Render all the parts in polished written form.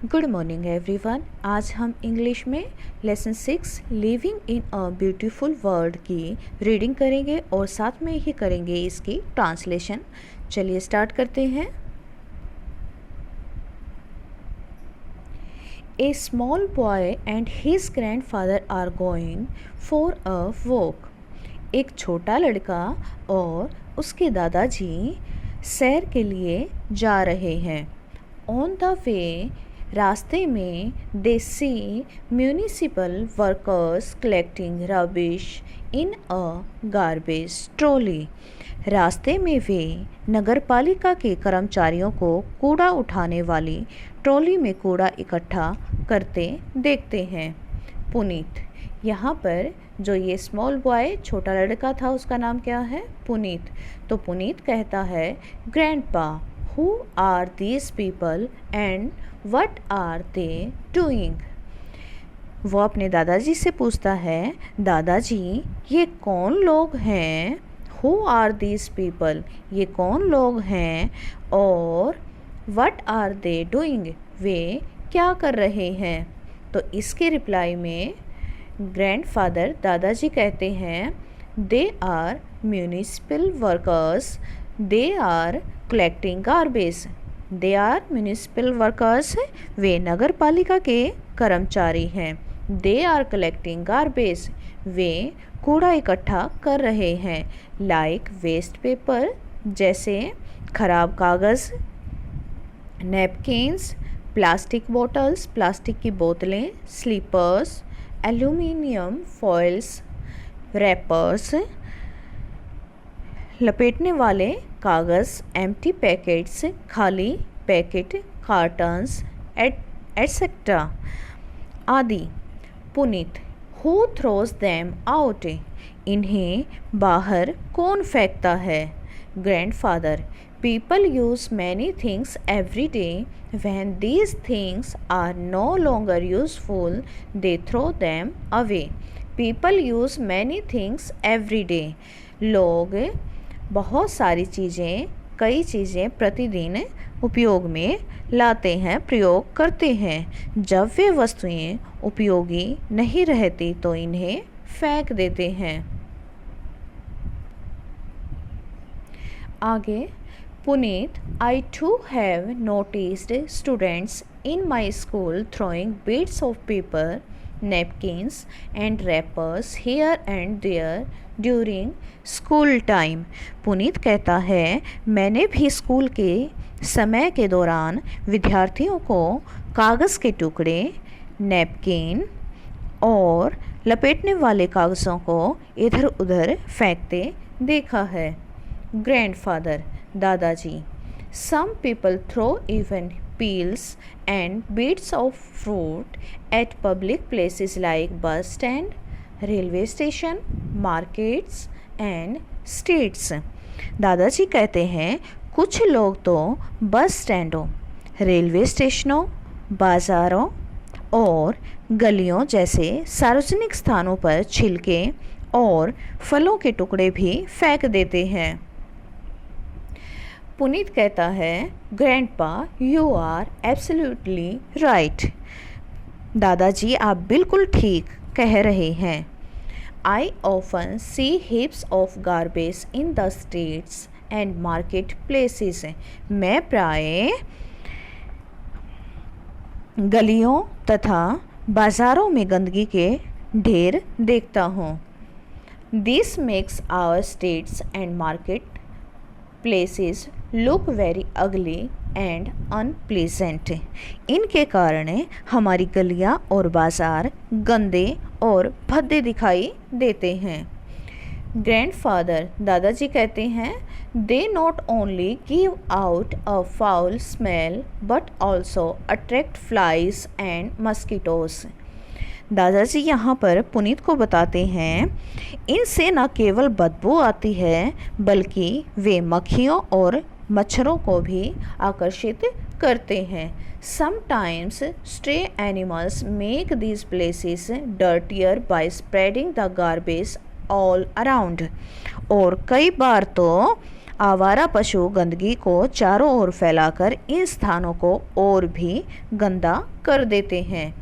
Good morning everyone. आज हम English में lesson 6 living in a beautiful world की रीडिंग करेंगे और साथ में ही करेंगे इसकी ट्रांसलेशन। चलिए स्टार्ट करते हैं। A small boy and his grandfather are going for a walk. एक छोटा लड़का और उसके दादाजी सैर के लिए जा रहे हैं। ऑन द वे, रास्ते में they see municipal workers collecting rubbish in a garbage trolley. रास्ते में वे नगरपालिका के कर्मचारियों को कूड़ा उठाने वाली ट्रॉली में कूड़ा इकट्ठा करते देखते हैं। पुनीत, यहाँ पर जो ये स्मॉल बॉय छोटा लड़का था उसका नाम क्या है? पुनीत। तो पुनीत कहता है, grandpa, who are these people and what are they doing? वो अपने दादाजी से पूछता है, दादाजी ये कौन लोग हैं? हु आर दीज पीपल, ये कौन लोग हैं? और वट आर दे डूइंग, वे क्या कर रहे हैं? तो इसके रिप्लाई में ग्रैंडफादर दादाजी कहते हैं, they are municipal workers, they are collecting garbage. They are municipal workers, वे नगर पालिका के कर्मचारी हैं। दे आर कलेक्टिंग गार्बेज, वे कूड़ा इकट्ठा कर रहे हैं। लाइक वेस्ट पेपर, जैसे खराब कागज़, नैपकिन्स, प्लास्टिक बॉटल्स, प्लास्टिक की बोतलें, स्लीपर्स, एल्यूमिनियम फॉइल्स, रैपर्स, लपेटने वाले कागज़, एम्प्टी पैकेट्स, खाली पैकेट, कार्टन्स, एटसेट्रा आदि। Puneet, who throws them out, इन्हें बाहर कौन फेंकता है? Grandfather, people use many things every day, when these things are no longer useful they throw them away. People use many things every day, लोग बहुत सारी चीज़ें, कई चीज़ें प्रतिदिन उपयोग में लाते हैं, प्रयोग करते हैं। जब वे वस्तुएं उपयोगी नहीं रहती तो इन्हें फेंक देते हैं। आगे, Puneet, I too have noticed students in my school throwing bits of paper, napkins and wrappers here and there during school time. Puneet कहता है, मैंने भी स्कूल के समय के दौरान विद्यार्थियों को कागज़ के टुकड़े, नैपकिन और लपेटने वाले कागज़ों को इधर उधर फेंकते देखा है। ग्रैंडफादर दादाजी, some people throw even peels and bits of fruit at public places like bus stand, railway station, markets and streets। दादाजी कहते हैं, कुछ लोग तो बस स्टैंडों, रेलवे स्टेशनों, बाज़ारों और गलियों जैसे सार्वजनिक स्थानों पर छिलके और फलों के टुकड़े भी फेंक देते हैं। पुनीत कहता है, grandpa, you are absolutely right. दादाजी आप बिल्कुल ठीक कह रहे हैं। I often see heaps of garbage in the streets and market places. मैं प्राय गलियों तथा बाज़ारों में गंदगी के ढेर देखता हूँ। This makes our streets and market places look very ugly and unpleasant. इनके कारण हमारी गलियाँ और बाज़ार गंदे और भद्दे दिखाई देते हैं। ग्रैंडफादर दादाजी कहते हैं, they not only give out a foul smell but also attract flies and mosquitoes. दादाजी यहाँ पर पुनीत को बताते हैं, इनसे न केवल बदबू आती है बल्कि वे मक्खियों और मच्छरों को भी आकर्षित करते हैं। Sometimes stray animals make these places dirtier by spreading the garbage all around. और कई बार तो आवारा पशु गंदगी को चारों ओर फैलाकर इन स्थानों को और भी गंदा कर देते हैं।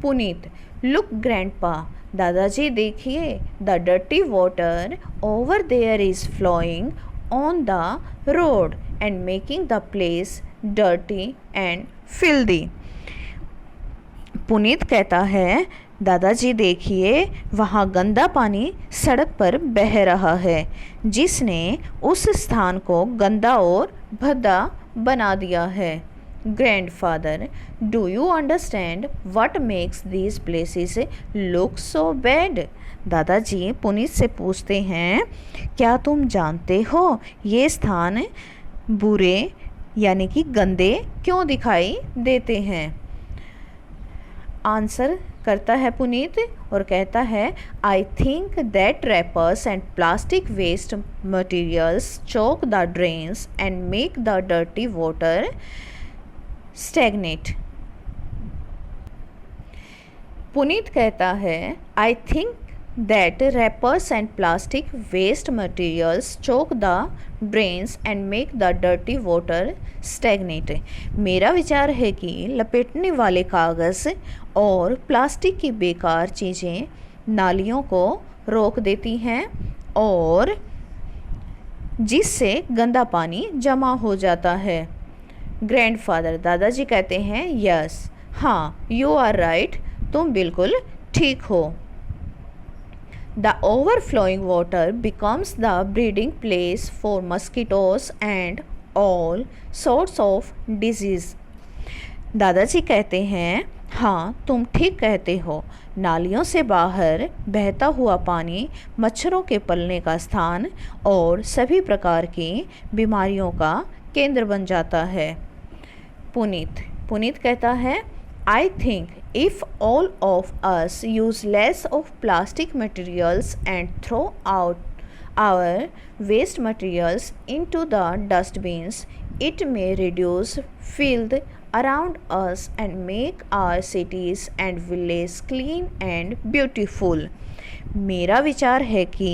पुनीत, लुक ग्रैंडपा, दादाजी देखिए, the dirty water over there is flowing on the road and making the place dirty and filthy. Puneet कहता है, दादाजी देखिए, वहाँ गंदा पानी सड़क पर बह रहा है जिसने उस स्थान को गंदा और भद्दा बना दिया है। Grandfather, do you understand what makes these places look so bad? दादाजी पुनीत से पूछते हैं, क्या तुम जानते हो ये स्थान बुरे यानी कि गंदे क्यों दिखाई देते हैं? आंसर करता है पुनीत और कहता है, I think that wrappers and plastic waste materials choke the drains and make the dirty water stagnate. Puneet कहता है, I think that wrappers and plastic waste materials choke the drains and make the dirty water stagnate। मेरा विचार है कि लपेटने वाले कागज़ और प्लास्टिक की बेकार चीज़ें नालियों को रोक देती हैं और जिससे गंदा पानी जमा हो जाता है। ग्रैंडफादर, दादाजी कहते हैं, यस, हाँ, यू आर राइट, तुम बिल्कुल ठीक हो। The overflowing water becomes the breeding place for mosquitoes and all sorts of disease। दादाजी कहते हैं, हाँ, तुम ठीक कहते हो, नालियों से बाहर बहता हुआ पानी मच्छरों के पलने का स्थान और सभी प्रकार की बीमारियों का केंद्र बन जाता है। पुनीत कहता है, I think if all of us use less of plastic materials and throw out our waste materials into the dustbins, it may reduce filth around us and make our cities and villages clean and beautiful। मेरा विचार है कि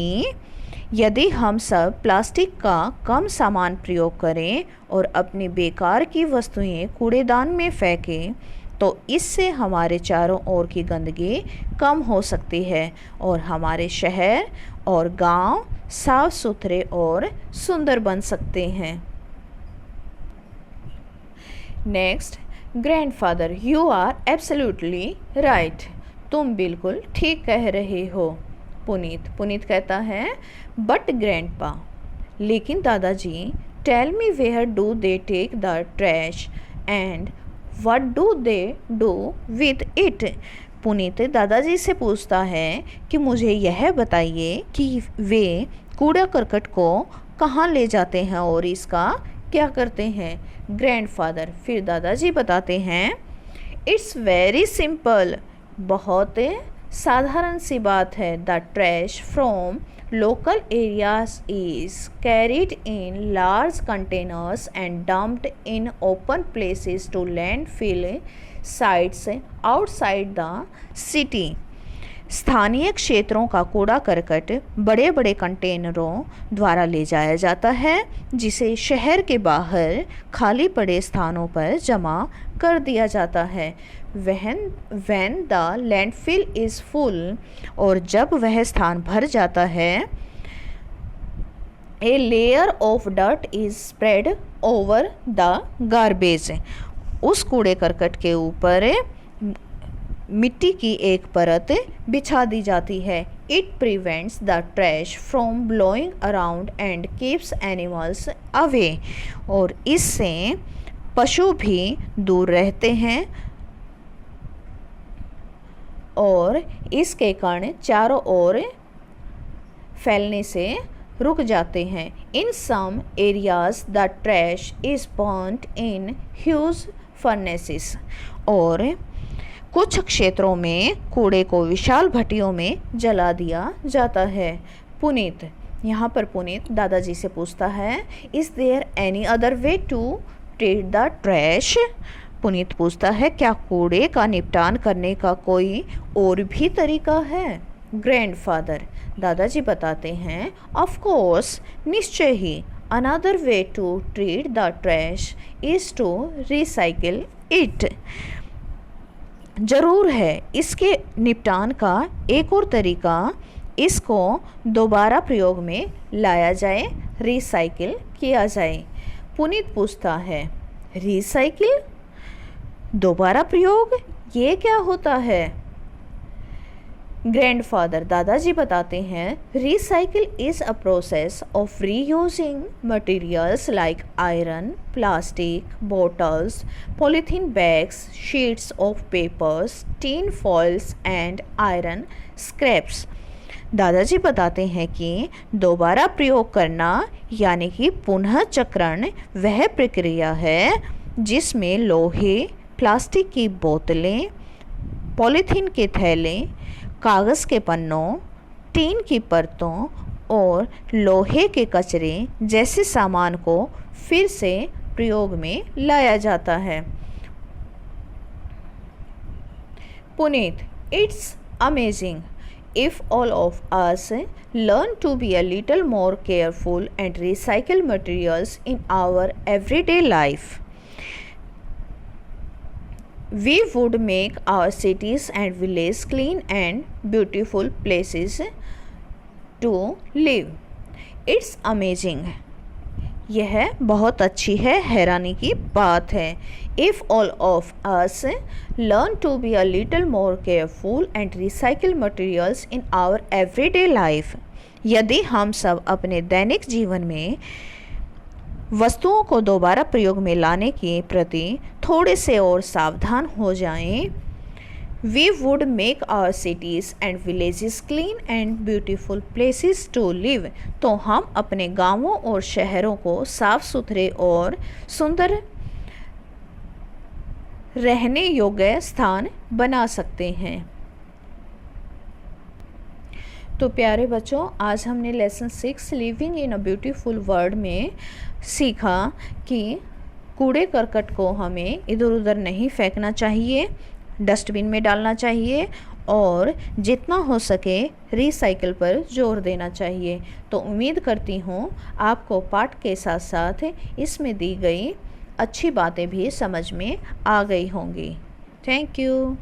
यदि हम सब plastic का कम सामान प्रयोग करें और अपनी बेकार की वस्तुएं कूड़ेदान में फेंकें तो इससे हमारे चारों ओर की गंदगी कम हो सकती है और हमारे शहर और गांव साफ सुथरे और सुंदर बन सकते हैं। Next, grandfather, you are absolutely right, तुम बिल्कुल ठीक कह रहे हो। पुनीत कहता है, बट ग्रैंडपा, लेकिन दादाजी, tell me where do they take the trash and What do they do with it? Puneet दादाजी से पूछता है कि मुझे यह बताइए कि वे कूड़ा करकट को कहाँ ले जाते हैं और इसका क्या करते हैं। ग्रैंडफादर, फिर दादाजी बताते हैं, इट्स वेरी सिंपल, बहुत साधारण सी बात है। The trash from local areas is carried in large containers and dumped in open places to landfill sites outside the city। स्थानीय क्षेत्रों का कूड़ा करकट बड़े बड़े कंटेनरों द्वारा ले जाया जाता है जिसे शहर के बाहर खाली पड़े स्थानों पर जमा कर दिया जाता है। when the landfill is full, और जब वह स्थान भर जाता है, a layer of dirt is spread over the garbage, उस कूड़े करकट के ऊपर मिट्टी की एक परत बिछा दी जाती है। It prevents the trash from blowing around and keeps animals away, और इससे पशु भी दूर रहते हैं और इसके कण चारों ओर फैलने से रुक जाते हैं। In some areas the trash is burned in huge furnaces, और कुछ क्षेत्रों में कूड़े को विशाल भट्टियों में जला दिया जाता है। यहाँ पर पुनीत दादाजी से पूछता है, is there any other way to treat the trash? Puneet पूछता है, क्या कूड़े का निपटान करने का कोई और भी तरीका है? ग्रैंडफादर, दादाजी बताते हैं, ऑफ कोर्स, निश्चय ही, Another way to treat the trash is to recycle it. ज़रूर है इसके निपटान का एक और तरीका, इसको दोबारा प्रयोग में लाया जाए, रिसाइकिल किया जाए। पुनीत पूछता है, रिसाइकिल, दोबारा प्रयोग, ये क्या होता है? ग्रैंडफादर दादाजी बताते हैं, recycle is a process of reusing materials like iron, plastic, bottles, polythene bags, sheets of papers, tin foils and iron scraps. दादाजी बताते हैं कि दोबारा प्रयोग करना यानी कि पुनः चक्रण वह प्रक्रिया है जिसमें लोहे, प्लास्टिक की बोतलें, पॉलीथीन के थैले, कागज़ के पन्नों, टीन की परतों और लोहे के कचरे जैसे सामान को फिर से प्रयोग में लाया जाता है। Puneet, it's amazing if all of us learn to be a little more careful and recycle materials in our everyday life, we would make our cities and villages clean and beautiful places to live. It's amazing. यह बहुत अच्छी है, हैरानी की बात है। If all of us learn to be a little more careful and recycle materials in our everyday life, यदि हम सब अपने दैनिक जीवन में वस्तुओं को दोबारा प्रयोग में लाने के प्रति थोड़े से और सावधान हो जाएं, we would make our cities and villages clean and beautiful places to live. तो हम अपने गांवों और शहरों को साफ सुथरे और सुंदर रहने योग्य स्थान बना सकते हैं। तो प्यारे बच्चों, आज हमने lesson 6 living in a beautiful world में सीखा कि कूड़े करकट को हमें इधर उधर नहीं फेंकना चाहिए, डस्टबिन में डालना चाहिए और जितना हो सके रिसाइकिल पर जोर देना चाहिए। तो उम्मीद करती हूँ आपको पाठ के साथ साथ इसमें दी गई अच्छी बातें भी समझ में आ गई होंगी। Thank you.